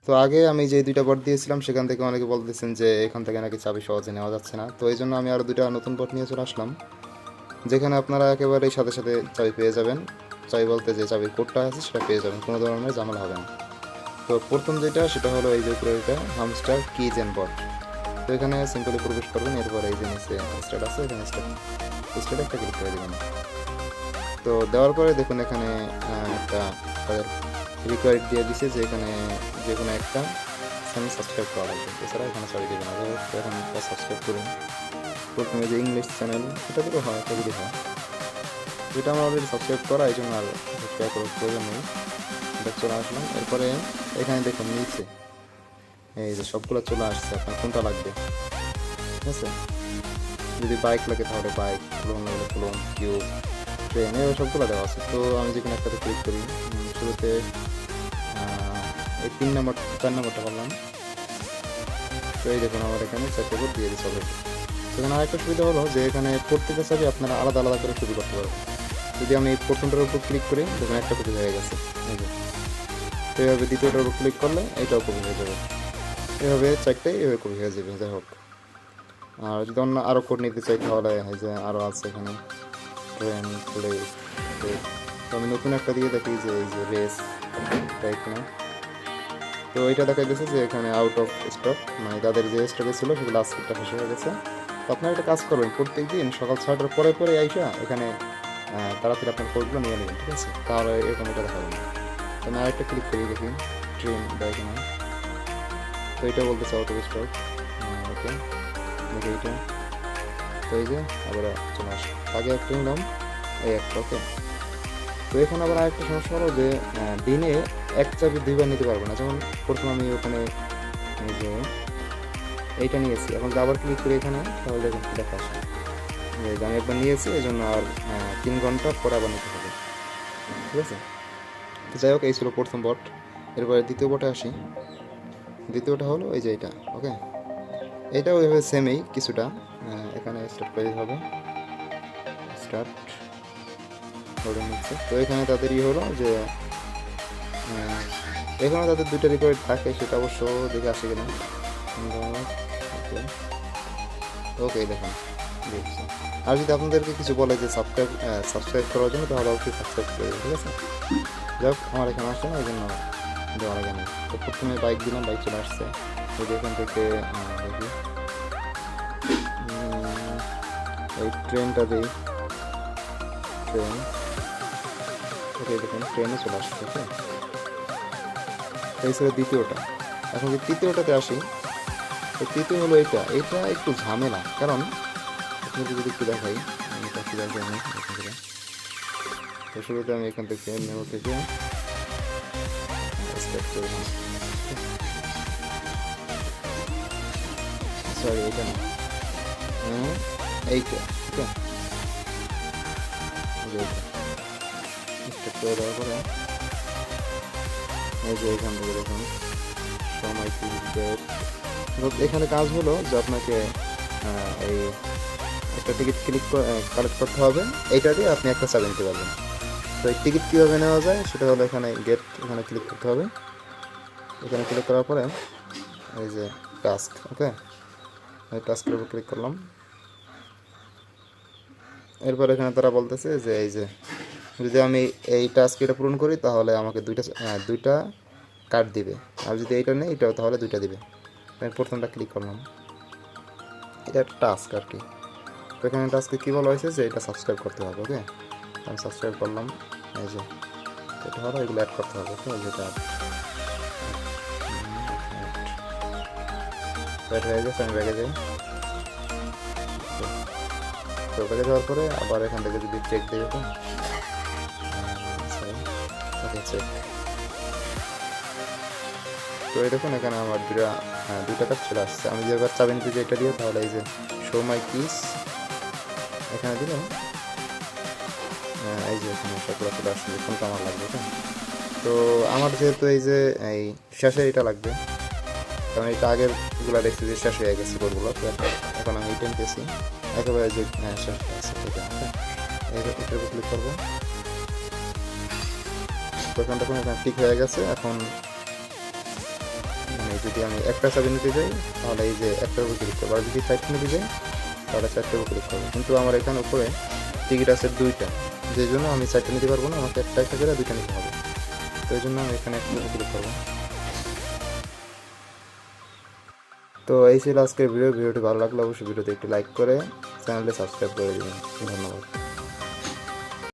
তো আগে আমি যে দুইটা বট দিয়েছিলাম সেখান থেকে অনেকে বলতেছেন যে এখান থেকে নাকি চাবি সহজে নেওয়া যাচ্ছে না, তো এই জন্য আমি আরও দুইটা নতুন বট নিয়ে চলে আসলাম, যেখানে আপনারা একেবারেই সাথে সাথে চাবি পেয়ে যাবেন। চাবি বলতে যে চাবির কোডটা আছে সেটা পেয়ে যাবেন, কোনো ধরনের ঝামেলা হবে না। তো প্রথম যেটা সেটা হলো এই যে উপরে এটা হামস্টার কিজ অ্যান্ড বট। তো এখানে সিম্পলি প্রবেশ করবেন, এরপর এই যে নিচে স্টার্ট আছে, এখানে স্টার্ট একটা ক্লিক করে দেবেন। তো দেওয়ার পরে দেখুন এখানে একটা তাদের রিকোয়ার্ড দিয়ে দিছে যে এখানে যে কোনো একটা চ্যানেল সাবস্ক্রাইব করা লাগবে, এছাড়া এখানে সবাই দেবে না। এখন সাবস্ক্রাইব করুন। প্রথমে যে ইংলিশ চ্যানেল এটা দিলেও হয়, এটা যদি হয়, এটা আমার অলরেডি সাবস্ক্রাইব করা, এই জন্য আর সাবস্ক্রাইব করার প্রয়োজন নেই। এটা চলে আসলাম, এরপরে এখানে দেখুন নিচে এই যে সবগুলো চলে আসছে, আপনার কোনটা লাগবে, ঠিক আছে। যদি বাইক লাগে তাহলে বাইক, ক্লোন লাগলে ক্লোন, কিউব, ট্রেন, এগুলো সবগুলো দেওয়া আছে। তো আমি যেখানে একটাতে ক্লিক করি, শুরুতে এই 4 নম্বরটা করলাম। তো এই দেখুন আমার এখানে 4টে কোড দিয়ে দিচ্ছে অলরেডি। সেখানে আরেকটা সুবিধা হলো যে এখানে প্রত্যেকটা চাবি আপনারা আলাদা আলাদা করে শুরু করতে পারবেন। যদি আমি প্রথমটার উপর ক্লিক করি দেখুন একটা কপি হয়ে গেছে, এই যে। তো এইভাবে দ্বিতীয়টার উপর ক্লিক করলে এইটাও কপি হয়ে যাবে, এভাবে 4টাই এভাবে কপি হয়ে যাবে, যাই হোক। আর যদি অন্য আরও কোড নিতে চাই তাহলে এই যে আরও আছে এখানে ট্রেন, প্লেস। তো আমি নতুন একটা দিয়ে দেখি যে এই যে রেস, এটা এখানে। তো এটা দেখা যাচ্ছে যে এখানে আউট অফ স্টক, মানে তাদের যে স্টকে ছিল সেগুলো আজকেরটা শেষ হয়ে গেছে। তো আপনারা একটা কাজ করবেন, প্রত্যেক দিন সকাল 6টার পরে পরে আইসা এখানে তাড়াতাড়ি আপনার কোডগুলো নিয়ে নেবেন, ঠিক আছে, তাহলে এরকম এটা দেখাবেন না। তো আমি আরেকটা ক্লিক করি দেখি ট্রেন বা এখানে। তো এটা বলতেছে আউট অফ স্টক, ওকে দেখি এইটা। তো এই যে আবার চলে আসে, আগে একটা নিলাম, এই একটা, ওকে। তো এখানে আবার আরেকটা সমস্যা হলো যে দিনে এক চাবি দুইবার নিতে পারবো না। যেমন প্রথমে আমি ওখানে এই যে এইটা নিয়েছি, এখন যদি আবার ক্লিক করি এখানে তাহলে দেখুন কি দেখা আসে যে আমি একবার নিয়েছি, এই জন্য আর 3 ঘন্টা পরে আবার নিতে হবে, ঠিক আছে। তো যাই হোক, এই ছিল প্রথম বট। এরপরে দ্বিতীয় বটে আসি। দ্বিতীয়টা হলো এই যে এটা, ওকে। এটা ওইভাবে সেমই কিছুটা, এখানে স্টার্ট করে দিতে হবে, স্টার্ট করে নিচ্ছে। তো এখানে তাদের হলো যে এখানে তাদের দুইটা রেকর্ড থাকে, সেটা অবশ্য দেখে আসে কিনা। ওকে ওকে, দেখুন দেখছি। আর যদি আপনাদেরকে কিছু বলে যে সাবস্ক্রাইব করার জন্য, তাহলে অবশ্যই সাবস্ক্রাইব করে দেবে, ঠিক আছে। যাই হোক, আমার এখানে আসছে না, এই জন্য দেওয়া লাগে না। তো প্রথমে বাইক দিলাম, বাইক চলে আসছে। যদি এখান থেকে দেখি এই ট্রেনটা দিই, ট্রেন, ওকে দেখুন ট্রেনে চলে আসছে, ওকে। এই ছিল দ্বিতীয়টা। এখন যদি তৃতীয়টাতে আসি, তো তৃতীয় হলো এটা। এটা একটু ঝামেলা, কারণ আপনাকে যদি একটু দেখাই, আমি এটা কি দেখাই আমি এখান থেকে। তো শুরুতে আমি এখান থেকে মেমো থেকে স্টার্ট করলাম, সরি এটা না, এইটা, ঠিক আছে। স্টার্ট করে দেওয়ার পরে এই যে এখান থেকে দেখুন সময় এখানে কাজ হলো যে আপনাকে এই একটা টিকিট কালেক্ট করতে হবে, এইটা দিয়ে আপনি একটা চাবি নিতে পারবেন। তো এই টিকিট কীভাবে নেওয়া যায় সেটা হলো এখানে গেট, এখানে ক্লিক করতে হবে। এখানে ক্লিক করার পরে এই যে টাস্ক, ওকে, এই টাস্কের উপর ক্লিক করলাম। এরপর এখানে তারা বলতেছে যে এই যে যদি আমি এই টাস্ক এটা পূরণ করি তাহলে আমাকে দুইটা কার্ড দিবে, আর যদি এইটা নেই এটাও তাহলে দুইটা দিবে। আমি প্রথমটা ক্লিক করলাম, এটা একটা টাস্ক আর কি। তো এখানে টাস্কে কী বলা হয়েছে যে এটা সাবস্ক্রাইব করতে হবে, ওকে। আমি সাবস্ক্রাইব করলাম, এই যে এটা হলো এগুলো অ্যাড করতে হবে, ওকে। যেটা অ্যাড হয়ে গেছে, আমি ব্যাগে যাই। তো ব্যাগে যাওয়ার পরে আবার এখান থেকে যদি চেক দিই, ওকে, চেক। তো এই দেখুন এখানে আমার দুইটা কাজ চলে আসছে। আমি যেবার চাবি নিতে যে এটা দিয়ে, তাহলে এই যে শো মাই কিস এখানে দিলাম, এই যে এখানে সবগুলো চলে আসছে যে কোনটা আমার লাগবে, ওকে। তো আমার যেহেতু এই যে এই শেষে এটা লাগবে, কারণ এটা আগেরগুলো দেখছি যে শেষ হয়ে গেছে কোডগুলো, তো এখন আমি এটা নিতেছি একেবারে যে শেষ আছে এটা, ওকে। এটার উপর ক্লিক করবো, তো এখান থেকে এখানে ঠিক হয়ে গেছে। এখন যদি আমি একটা চাবি নিতে যাই তাহলে এই যে একটার উপর ক্লিক করবো, আর যদি 4টা নিতে যাই তাহলে 4টার উপর ক্লিক করবো। কিন্তু আমার এখানে উপরে টিকিট আছে 2টা, যে জন্য আমি 4টা নিতে পারবো না, আমাকে একটা করে 2টা নিতে হবে। তো এই জন্য আমি এখানে একটার উপর ক্লিক করবো। তো এই ছিল আজকের ভিডিওটি ভালো লাগলে অবশ্যই ভিডিওতে একটি লাইক করে চ্যানেলটি সাবস্ক্রাইব করে দিবেন। ধন্যবাদ।